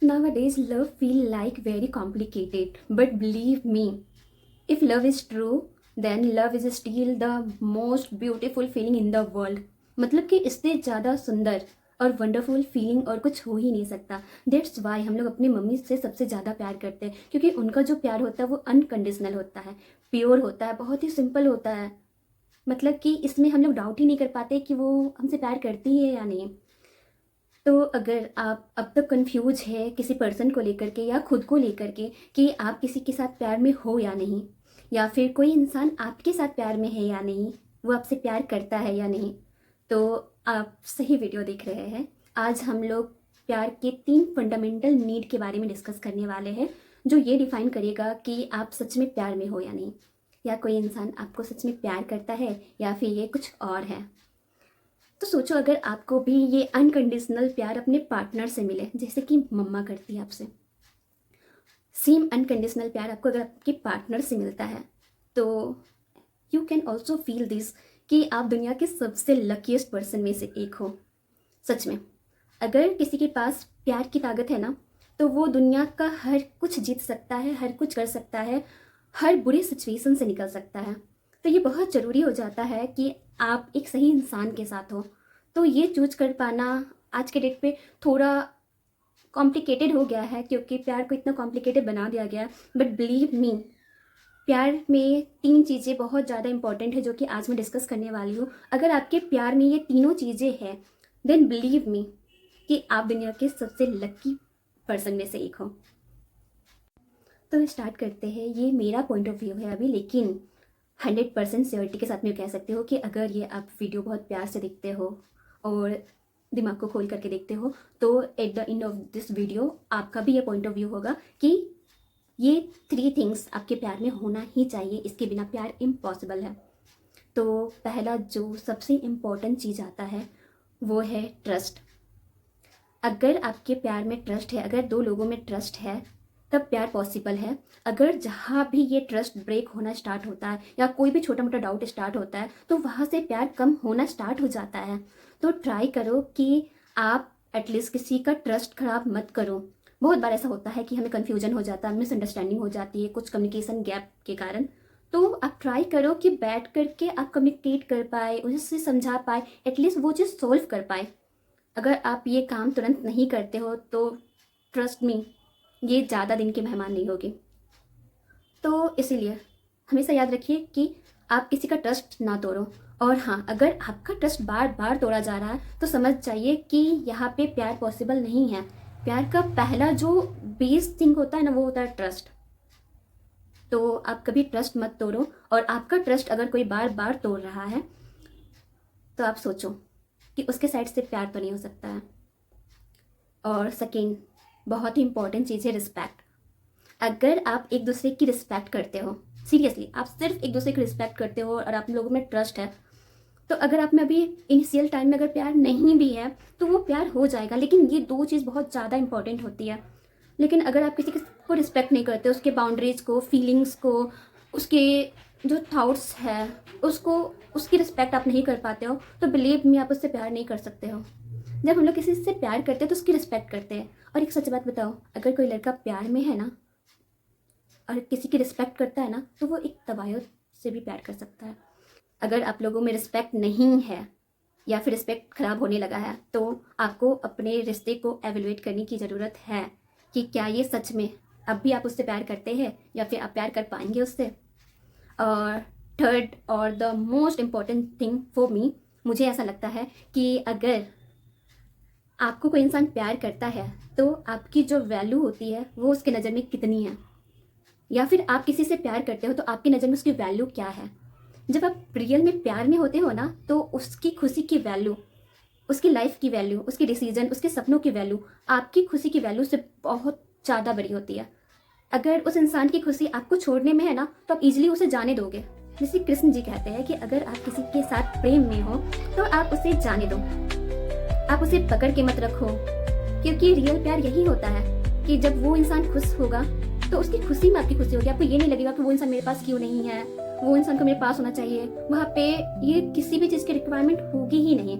Nowadays, love feel like very complicated. But believe me, if love is true, then love is still the most beautiful feeling in the world. मतलब कि इससे ज़्यादा सुंदर और wonderful feeling और कुछ हो ही नहीं सकता. दैट्स वाई हम लोग अपनी मम्मी से सबसे ज़्यादा प्यार करते हैं, क्योंकि उनका जो प्यार होता है वो अनकंडीशनल होता है, प्योर होता है, बहुत ही सिंपल होता है. मतलब कि इसमें हम लोग डाउट ही नहीं कर पाते कि वो हमसे प्यार करती है या नहीं. तो अगर आप अब तक कंफ्यूज है किसी पर्सन को लेकर के या खुद को लेकर के कि आप किसी के साथ प्यार में हो या नहीं, या फिर कोई इंसान आपके साथ प्यार में है या नहीं, वो आपसे प्यार करता है या नहीं, तो आप सही वीडियो देख रहे हैं. आज हम लोग प्यार के 3 फंडामेंटल नीड के बारे में डिस्कस करने वाले हैं, जो ये डिफाइन करेगा कि आप सच में प्यार में हो या नहीं, या कोई इंसान आपको सच में प्यार करता है या फिर ये कुछ और है. तो सोचो, अगर आपको भी ये अनकंडीशनल प्यार अपने पार्टनर से मिले, जैसे कि मम्मा करती है आपसे, सेम अनकंडीशनल प्यार आपको अगर आपके पार्टनर से मिलता है, तो you can also feel this कि आप दुनिया के सबसे लकीस्ट पर्सन में से एक हो. सच में, अगर किसी के पास प्यार की ताकत है ना, तो वो दुनिया का हर कुछ जीत सकता है, हर कुछ कर सकता है, हर बुरी सिचुएशन से निकल सकता है. तो ये बहुत ज़रूरी हो जाता है कि आप एक सही इंसान के साथ हो. तो ये चूज कर पाना आज के डेट पे थोड़ा कॉम्प्लिकेटेड हो गया है, क्योंकि प्यार को इतना कॉम्प्लिकेटेड बना दिया गया है. बट बिलीव मी, प्यार में 3 चीज़ें बहुत ज़्यादा इंपॉर्टेंट है, जो कि आज मैं डिस्कस करने वाली हूँ. अगर आपके प्यार में ये तीनों चीज़ें हैं, देन बिलीव मी कि आप दुनिया के सबसे लकी पर्सन में से एक हो. तो स्टार्ट करते हैं. ये मेरा पॉइंट ऑफ व्यू है अभी, लेकिन 100% श्योरिटी के साथ में कह सकते हो कि अगर ये आप वीडियो बहुत प्यार से देखते हो और दिमाग को खोल करके देखते हो, तो at the end of this video आपका भी ये पॉइंट ऑफ व्यू होगा कि ये 3 थिंग्स आपके प्यार में होना ही चाहिए, इसके बिना प्यार इम्पॉसिबल है. तो पहला जो सबसे इम्पॉर्टेंट चीज़ आता है वो है ट्रस्ट. अगर आपके प्यार में ट्रस्ट है, अगर 2 लोगों में ट्रस्ट है, तब प्यार पॉसिबल है. अगर जहाँ भी ये ट्रस्ट ब्रेक होना स्टार्ट होता है या कोई भी छोटा मोटा डाउट स्टार्ट होता है, तो वहाँ से प्यार कम होना स्टार्ट हो जाता है. तो ट्राई करो कि आप एटलीस्ट किसी का ट्रस्ट खराब मत करो. बहुत बार ऐसा होता है कि हमें कन्फ्यूजन हो जाता है, मिसअंडरस्टैंडिंग हो जाती है कुछ कम्युनिकेशन गैप के कारण. तो आप ट्राई करो कि बैठ करके आप कम्युनिकेट कर पाए, उससे समझा पाए, एटलीस्ट वो चीज़ सोल्व कर पाए. अगर आप ये काम तुरंत नहीं करते हो, तो ट्रस्ट मी, ये ज़्यादा दिन की मेहमान नहीं होगी. तो इसीलिए हमेशा याद रखिए कि आप किसी का ट्रस्ट ना तोड़ो. और हाँ, अगर आपका ट्रस्ट बार बार तोड़ा जा रहा है, तो समझ जाइए कि यहाँ पे प्यार पॉसिबल नहीं है. प्यार का पहला जो बेस थिंग होता है ना, वो होता है ट्रस्ट. तो आप कभी ट्रस्ट मत तोड़ो. और आपका ट्रस्ट अगर कोई बार बार तोड़ रहा है, तो आप सोचो कि उसके साइड से प्यार तो नहीं हो सकता है. और सेकेंड, बहुत ही इंपॉर्टेंट चीज़ है रिस्पेक्ट. अगर आप एक दूसरे की रिस्पेक्ट करते हो, सीरियसली आप सिर्फ एक दूसरे की रिस्पेक्ट करते हो और आप लोगों में ट्रस्ट है, तो अगर आप में अभी इनिशियल टाइम में अगर प्यार नहीं भी है, तो वो प्यार हो जाएगा. लेकिन ये 2 चीज़ बहुत ज़्यादा इंपॉर्टेंट होती है. लेकिन अगर आप किसी को रिस्पेक्ट नहीं करते, उसके बाउंड्रीज़ को, फीलिंग्स को, उसके जो थाट्स है, उसको, उसकी रिस्पेक्ट आप नहीं कर पाते हो, तो बिलीव मी, आप उससे प्यार नहीं कर सकते हो. जब हम लोग किसी से प्यार करते हैं तो उसकी रिस्पेक्ट करते हैं. और एक सच बात बताओ, अगर कोई लड़का प्यार में है ना और किसी की रिस्पेक्ट करता है ना, तो वो एक तबायत से भी प्यार कर सकता है. अगर आप लोगों में रिस्पेक्ट नहीं है या फिर रिस्पेक्ट ख़राब होने लगा है, तो आपको अपने रिश्ते को एवेलुएट करने की ज़रूरत है कि क्या ये सच में अब भी आप उससे प्यार करते हैं, या फिर आप प्यार कर पाएंगे उससे. और थर्ड और the most important thing for me, मुझे ऐसा लगता है कि अगर आपको कोई इंसान प्यार करता है, तो आपकी जो वैल्यू होती है वो उसके नज़र में कितनी है. या फिर आप किसी से प्यार करते हो, तो आपकी नज़र में उसकी वैल्यू क्या है. जब आप रियल में प्यार में होते हो ना, तो उसकी खुशी की वैल्यू, उसकी लाइफ की वैल्यू, उसके डिसीजन, उसके सपनों की वैल्यू आपकी खुशी की वैल्यू से बहुत ज़्यादा बड़ी होती है. अगर उस इंसान की खुशी आपको छोड़ने में है ना, तो आप इजीली उसे जाने दोगे. जैसे कृष्ण जी कहते हैं कि अगर आप किसी के साथ प्रेम में हो, तो आप उसे जाने दो, आप उसे पकड़ के मत रखो. क्योंकि रियल प्यार यही होता है कि जब वो इंसान खुश होगा, तो उसकी खुशी में आपकी खुशी होगी. आपको ये नहीं लगेगा कि वो इंसान मेरे पास क्यों नहीं है, वो इंसान को मेरे पास होना चाहिए. वहाँ पे ये किसी भी चीज़ की रिक्वायरमेंट होगी ही नहीं.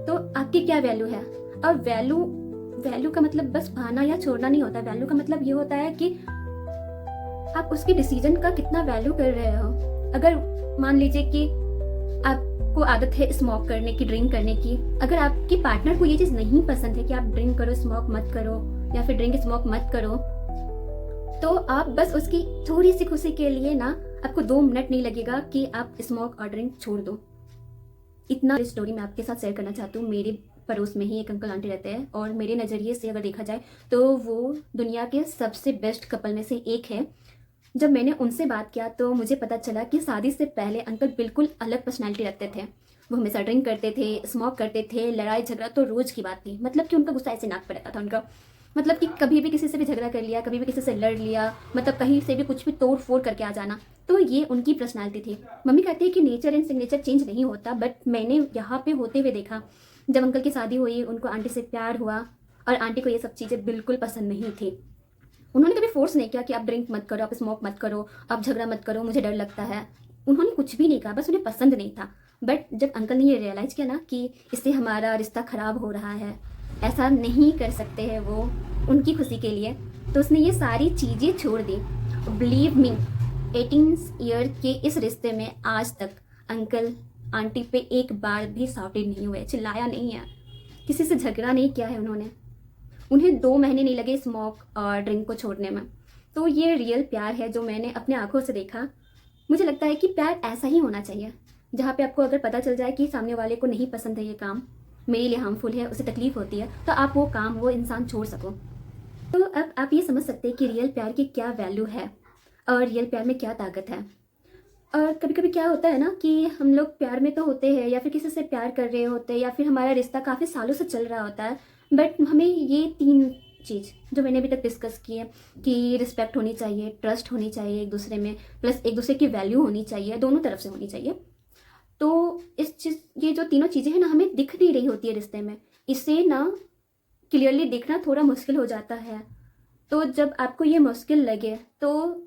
तो आपकी क्या वैल्यू है. और वैल्यू वैल्यू का मतलब बस पाना या छोड़ना नहीं होता। वैल्यू का मतलब ये होता है कि आप उसके डिसीजन का कितना वैल्यू कर रहे हो। अगर मान लीजिए कि आपको आदत है स्मोक करने की, ड्रिंक करने की, अगर आपके पार्टनर को ये चीज़ नहीं पसंद है कि आप ड्रिंक करो, स्मोक मत करो, या फिर ड्रिंक स्मोक मत करो, तो आप बस उसकी थोड़ी सी खुशी के लिए ना, आपको 2 मिनट नहीं लगेगा कि आप स्मोक और ड्रिंक छोड़ दो। इतना स्टोरी मैं आपके साथ शेयर करना चाहती हूँ। मेरे पड़ोस में ही एक अंकल आंटी रहते हैं और मेरे नज़रिए से अगर देखा जाए तो वो दुनिया के सबसे बेस्ट कपल में से एक है। जब मैंने उनसे बात किया तो मुझे पता चला कि शादी से पहले अंकल बिल्कुल अलग पर्सनैलिटी रखते थे। वो हमेशा ड्रिंक करते थे, स्मोक करते थे, लड़ाई झगड़ा तो रोज़ की बात थी। मतलब कि उनका गुस्सा ऐसे नाक पे रहता था उनका। मतलब कि कभी भी किसी से भी झगड़ा कर लिया, कभी भी किसी से लड़ लिया, मतलब कहीं से भी कुछ भी तोड़ फोड़ करके आ जाना। तो ये उनकी पर्सनैलिटी थी। मम्मी कहती है कि नेचर एंड सिग्नेचर चेंज नहीं होता, बट मैंने यहाँ पे होते हुए देखा। जब अंकल की शादी हुई, उनको आंटी से प्यार हुआ और आंटी को ये सब चीज़ें बिल्कुल पसंद नहीं थी। उन्होंने कभी फोर्स नहीं किया कि आप ड्रिंक मत करो, आप स्मोक मत करो, आप झगड़ा मत करो, मुझे डर लगता है। उन्होंने कुछ भी नहीं कहा, बस उन्हें पसंद नहीं था। बट जब अंकल ने ये रियलाइज़ किया ना कि इससे हमारा रिश्ता ख़राब हो रहा है, ऐसा नहीं कर सकते हैं वो उनकी खुशी के लिए, तो उसने ये सारी चीज़ें छोड़ दी। बिलीव मी, 18 ईयर के इस रिश्ते में आज तक अंकल आंटी पे एक बार भी साउटेड नहीं हुए, चिल्लाया नहीं है, किसी से झगड़ा नहीं किया है उन्होंने। उन्हें 2 महीने नहीं लगे स्मोक और ड्रिंक को छोड़ने में। तो ये रियल प्यार है जो मैंने अपने आंखों से देखा। मुझे लगता है कि प्यार ऐसा ही होना चाहिए, जहाँ पे आपको अगर पता चल जाए कि सामने वाले को नहीं पसंद है ये काम, मेरे लिए हार्मफुल है, उसे तकलीफ होती है, तो आप वो काम, वो इंसान छोड़ सको। तो अब आप ये समझ सकते हैं कि रियल प्यार की क्या वैल्यू है और रियल प्यार में क्या ताकत है। और कभी कभी क्या होता है ना कि हम लोग प्यार में तो होते हैं या फिर किसी से प्यार कर रहे होते हैं या फिर हमारा रिश्ता काफ़ी सालों से चल रहा होता है, बट हमें ये 3 चीज़ जो मैंने अभी तक डिस्कस की है कि रिस्पेक्ट होनी चाहिए, ट्रस्ट होनी चाहिए एक दूसरे में, प्लस एक दूसरे की वैल्यू होनी चाहिए, दोनों तरफ से होनी चाहिए। तो इस चीज़, ये जो तीनों चीज़ें हैं ना, हमें दिख नहीं रही होती है रिश्ते में। इसे ना क्लियरली देखना थोड़ा मुश्किल हो जाता है। तो जब आपको ये मुश्किल लगे तो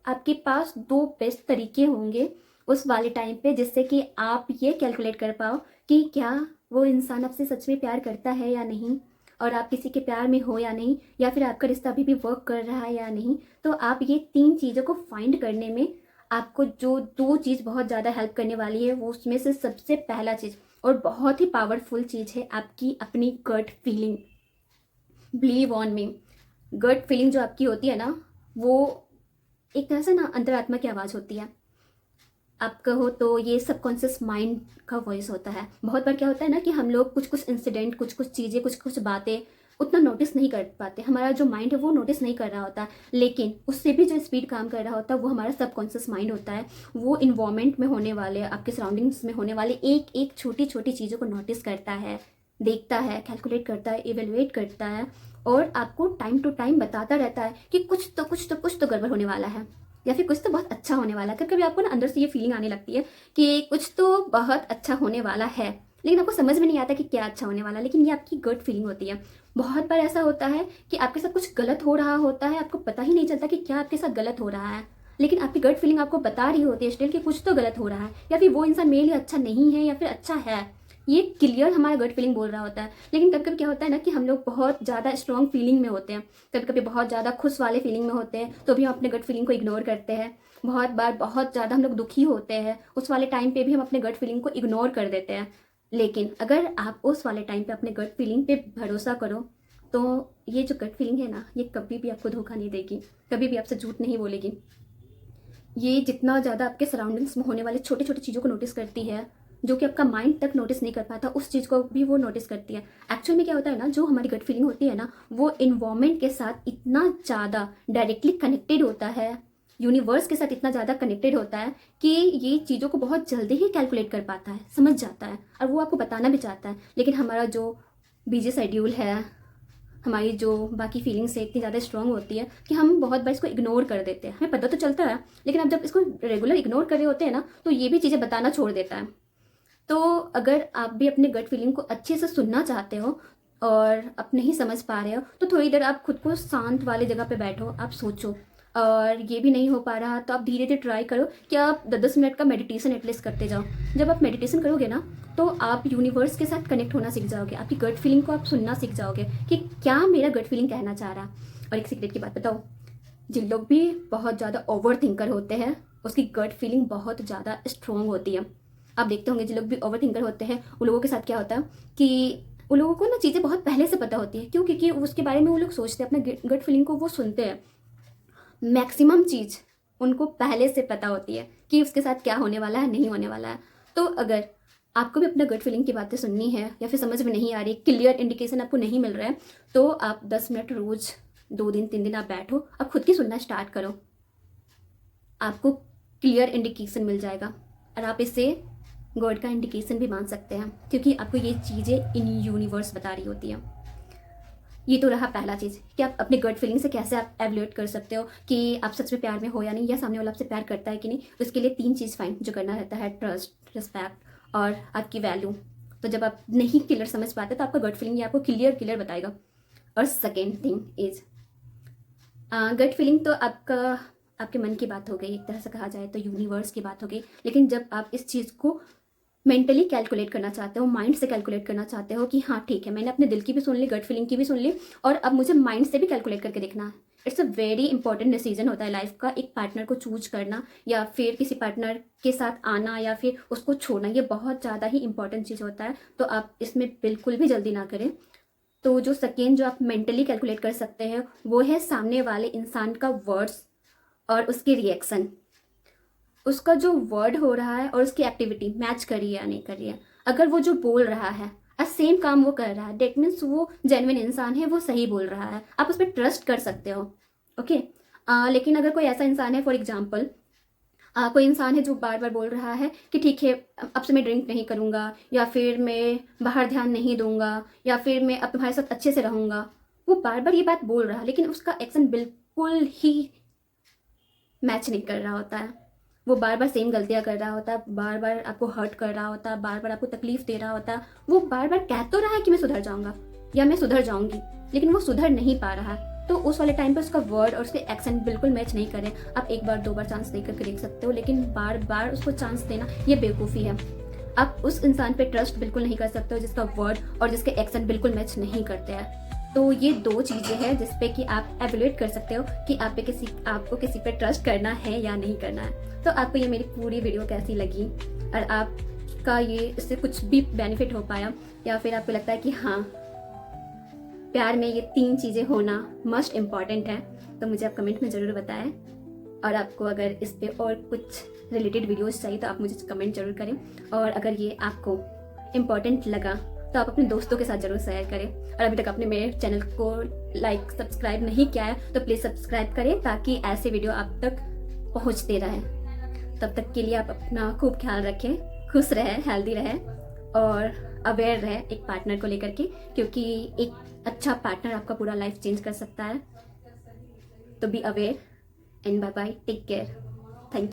आपके पास 2 बेस्ट तरीके होंगे उस वाले टाइम पे, जिससे कि आप ये कैलकुलेट कर पाओ कि क्या वो इंसान आपसे सच में प्यार करता है या नहीं, और आप किसी के प्यार में हो या नहीं, या फिर आपका रिश्ता अभी भी वर्क कर रहा है या नहीं। तो आप ये 3 चीज़ों को फाइंड करने में आपको जो 2 चीज़ बहुत ज़्यादा हेल्प करने वाली है, वो उसमें से सबसे पहला चीज़ और बहुत ही पावरफुल चीज़ है आपकी अपनी gut feeling. Believe on me, gut feeling जो आपकी होती है ना, वो एक तरह से ना अंतरात्मा की आवाज़ होती है। आप कहो तो ये सबकॉन्शियस माइंड का वॉइस होता है। बहुत बार क्या होता है ना कि हम लोग कुछ कुछ इंसिडेंट, कुछ कुछ चीज़ें, कुछ कुछ बातें उतना नोटिस नहीं कर पाते, हमारा जो माइंड है वो नोटिस नहीं कर रहा होता, लेकिन उससे भी जो स्पीड काम कर रहा होता है वो हमारा सबकॉन्शियस माइंड होता है। वो इन्वायरमेंट में होने वाले, आपके सराउंडिंग्स में होने वाले एक एक छोटी छोटी चीज़ों को नोटिस करता है, देखता है, कैलकुलेट करता है, इवेलुएट करता है और आपको टाइम टू टाइम बताता रहता है कि कुछ तो गड़बड़ होने वाला है, या फिर कुछ तो बहुत अच्छा होने वाला है। कभी कभी आपको ना अंदर से ये फीलिंग आने लगती है कि कुछ तो बहुत अच्छा होने वाला है, लेकिन आपको समझ में नहीं आता कि क्या अच्छा होने वाला है, लेकिन ये आपकी गट फीलिंग होती है। बहुत बार ऐसा होता है कि आपके साथ कुछ गलत हो रहा होता है, आपको पता ही नहीं चलता कि क्या आपके साथ गलत हो रहा है, लेकिन आपकी गट फीलिंग आपको बता रही होती है स्टिल कि कुछ तो गलत हो रहा है, या फिर वो इंसान मेरे लिए अच्छा नहीं है या फिर अच्छा है। ये क्लियर हमारा गट फीलिंग बोल रहा होता है। लेकिन कभी कभी क्या होता है ना कि हम लोग बहुत ज़्यादा स्ट्रॉन्ग फीलिंग में होते हैं, कभी कभी बहुत ज़्यादा खुश वाले फीलिंग में होते हैं, तो भी हम अपने गट फीलिंग को इग्नोर करते हैं। बहुत बार बहुत ज़्यादा हम लोग दुखी होते हैं, उस वाले टाइम पे भी हम अपने गट फीलिंग को इग्नोर कर देते हैं। लेकिन अगर आप उस वाले टाइम पे अपने गट फीलिंग पे भरोसा करो तो ये जो गट फीलिंग है ना, ये कभी भी आपको धोखा नहीं देगी, कभी भी आपसे झूठ नहीं बोलेगी। ये जितना ज़्यादा आपके सराउंडिंग्स में होने वाले छोटे छोटे चीज़ों को नोटिस करती है, जो कि आपका माइंड तक नोटिस नहीं कर पाता, उस चीज़ को भी वो नोटिस करती है। एक्चुअल में क्या होता है ना, जो हमारी गट फीलिंग होती है ना, वो इन्वायरमेंट के साथ इतना ज़्यादा डायरेक्टली कनेक्टेड होता है, यूनिवर्स के साथ इतना ज़्यादा कनेक्टेड होता है कि ये चीज़ों को बहुत जल्दी ही कैलकुलेट कर पाता है, समझ जाता है, और वो आपको बताना भी चाहता है। लेकिन हमारा जो बिजी शेड्यूल है, हमारी जो बाकी फीलिंग्स है, इतनी ज़्यादा स्ट्रांग होती है कि हम बहुत बार इसको इग्नोर कर देते हैं। हमें पता तो चलता है, लेकिन अब जब इसको रेगुलर इग्नोर कर रहे होते हैं ना, तो ये भी चीज़ें बताना छोड़ देता है। तो अगर आप भी अपने गट फीलिंग को अच्छे से सुनना चाहते हो और अब नहीं समझ पा रहे हो, तो थोड़ी देर आप खुद को शांत वाली जगह पे बैठो, आप सोचो, और ये भी नहीं हो पा रहा तो आप धीरे धीरे ट्राई करो कि आप 10-10 मिनट का मेडिटेशन एटलीस्ट करते जाओ। जब आप मेडिटेशन करोगे ना तो आप यूनिवर्स के साथ कनेक्ट होना सीख जाओगे, आपकी गट फीलिंग को आप सुनना सीख जाओगे कि क्या मेरा गट फीलिंग कहना चाह रहा है। और एक सीक्रेट की बात बताओ, जिन लोग भी बहुत ज़्यादा ओवर थिंकर होते हैं उसकी गट फीलिंग बहुत ज़्यादा स्ट्रॉन्ग होती है। आप देखते होंगे जिन लोग भी ओवर थिंकर होते हैं उन लोगों के साथ क्या होता है कि उन लोगों को ना चीज़ें बहुत पहले से पता होती है। क्यों? क्योंकि उसके बारे में वो लोग सोचते हैं, अपने गट फीलिंग को वो सुनते हैं। मैक्सिमम चीज़ उनको पहले से पता होती है कि उसके साथ क्या होने वाला है, नहीं होने वाला है। तो अगर आपको भी अपना गट फीलिंग की बातें सुननी है या फिर समझ में नहीं आ रही, क्लियर इंडिकेशन आपको नहीं मिल रहा है, तो आप 10 मिनट रोज़ 2 दिन 3 दिन आप बैठो, आप खुद की सुनना स्टार्ट करो, आपको क्लियर इंडिकेशन मिल जाएगा। और आप इसे गॉड का इंडिकेशन भी मान सकते हैं क्योंकि आपको ये चीज़ें इन यूनिवर्स बता रही होती हैं। ये तो रहा पहला चीज़ कि आप अपने गट फीलिंग से कैसे आप एवल्यूएट कर सकते हो कि आप सच में प्यार में हो या नहीं, या सामने वाला आपसे प्यार करता है कि नहीं। उसके लिए 3 चीज़ फाइन जो करना रहता है, ट्रस्ट, रिस्पेक्ट और आपकी वैल्यू। तो जब आप नहीं क्लियर समझ पाते तो आपका गट फीलिंग ये आपको क्लियर बताएगा। और second thing is gut feeling तो आपके मन की बात हो गई, एक तरह से कहा जाए तो यूनिवर्स की बात हो गई। लेकिन जब आप इस चीज़ को मेंटली कैलकुलेट करना चाहते हो, माइंड से कैलकुलेट करना चाहते हो कि हाँ ठीक है, मैंने अपने दिल की भी सुन ली, गट फीलिंग की भी सुन ली, और अब मुझे माइंड से भी कैलकुलेट करके देखना है। It's a very important decision होता है लाइफ का, एक पार्टनर को चूज करना या फिर किसी पार्टनर के साथ आना या फिर उसको छोड़ना, ये बहुत ज़्यादा ही इंपॉर्टेंट चीज़ होता है। तो आप इसमें बिल्कुल भी जल्दी ना करें। तो जो सेकेंड जो आप मेंटली कैलकुलेट कर सकते हैं वो है सामने वाले इंसान का वर्ड्स और उसके रिएक्शन, उसका जो वर्ड हो रहा है और उसकी एक्टिविटी मैच कर रही है या नहीं कर रही है। अगर वो जो बोल रहा है सेम काम वो कर रहा है, डेट मीन्स वो जेन्युइन इंसान है, वो सही बोल रहा है, आप उस पर ट्रस्ट कर सकते हो। ओके। लेकिन अगर कोई ऐसा इंसान है, फॉर एग्जाम्पल कोई इंसान है जो बार बार बोल रहा है कि ठीक है अब से मैं ड्रिंक नहीं करूँगा, या फिर मैं बाहर ध्यान नहीं दूंगा, या फिर मैं अब तुम्हारे साथ अच्छे से रहूँगा, वो बार बार ये बात बोल रहा है लेकिन उसका एक्शन बिल्कुल ही मैच नहीं कर रहा होता है। वो बार बार सेम गलतियां कर रहा होता है, बार बार आपको हर्ट कर रहा होता है, बार बार आपको तकलीफ दे रहा होता है। वो बार बार कह तो रहा है कि मैं सुधर जाऊंगा या मैं सुधर जाऊंगी, लेकिन वो सुधर नहीं पा रहा है। तो उस वाले टाइम पर उसका वर्ड और उसके एक्शन बिल्कुल मैच नहीं करें। आप 1 बार 2 बार चांस दे करके देख सकते हो, लेकिन बार बार उसको चांस देना ये बेवकूफ़ी है। आप उस इंसान पे ट्रस्ट बिल्कुल नहीं कर सकते हो जिसका वर्ड और जिसके एक्शन बिल्कुल मैच नहीं करते हैं। तो ये 2 चीज़ें हैं जिसपे कि आप एवेल्यूएट कर सकते हो कि आपको किसी पे ट्रस्ट करना है या नहीं करना है। तो आपको ये मेरी पूरी वीडियो कैसी लगी और आपका ये इससे कुछ भी बेनिफिट हो पाया, या फिर आपको लगता है कि हाँ प्यार में ये 3 चीज़ें होना मस्ट इम्पॉर्टेंट है, तो मुझे आप कमेंट में ज़रूर बताएं। और आपको अगर इस पे और कुछ रिलेटेड वीडियोस चाहिए तो आप मुझे कमेंट जरूर करें। और अगर ये आपको इम्पॉर्टेंट लगा तो आप अपने दोस्तों के साथ जरूर शेयर करें। और अभी तक आपने मेरे चैनल को लाइक सब्सक्राइब नहीं किया है तो प्लीज़ सब्सक्राइब करें ताकि ऐसे वीडियो आप तक पहुंचते रहें। तब तक के लिए आप अपना खूब ख्याल रखें, खुश रहें, हेल्दी रहें और अवेयर रहें एक पार्टनर को लेकर के, क्योंकि एक अच्छा पार्टनर आपका पूरा लाइफ चेंज कर सकता है। तो be aware and bye bye, take care.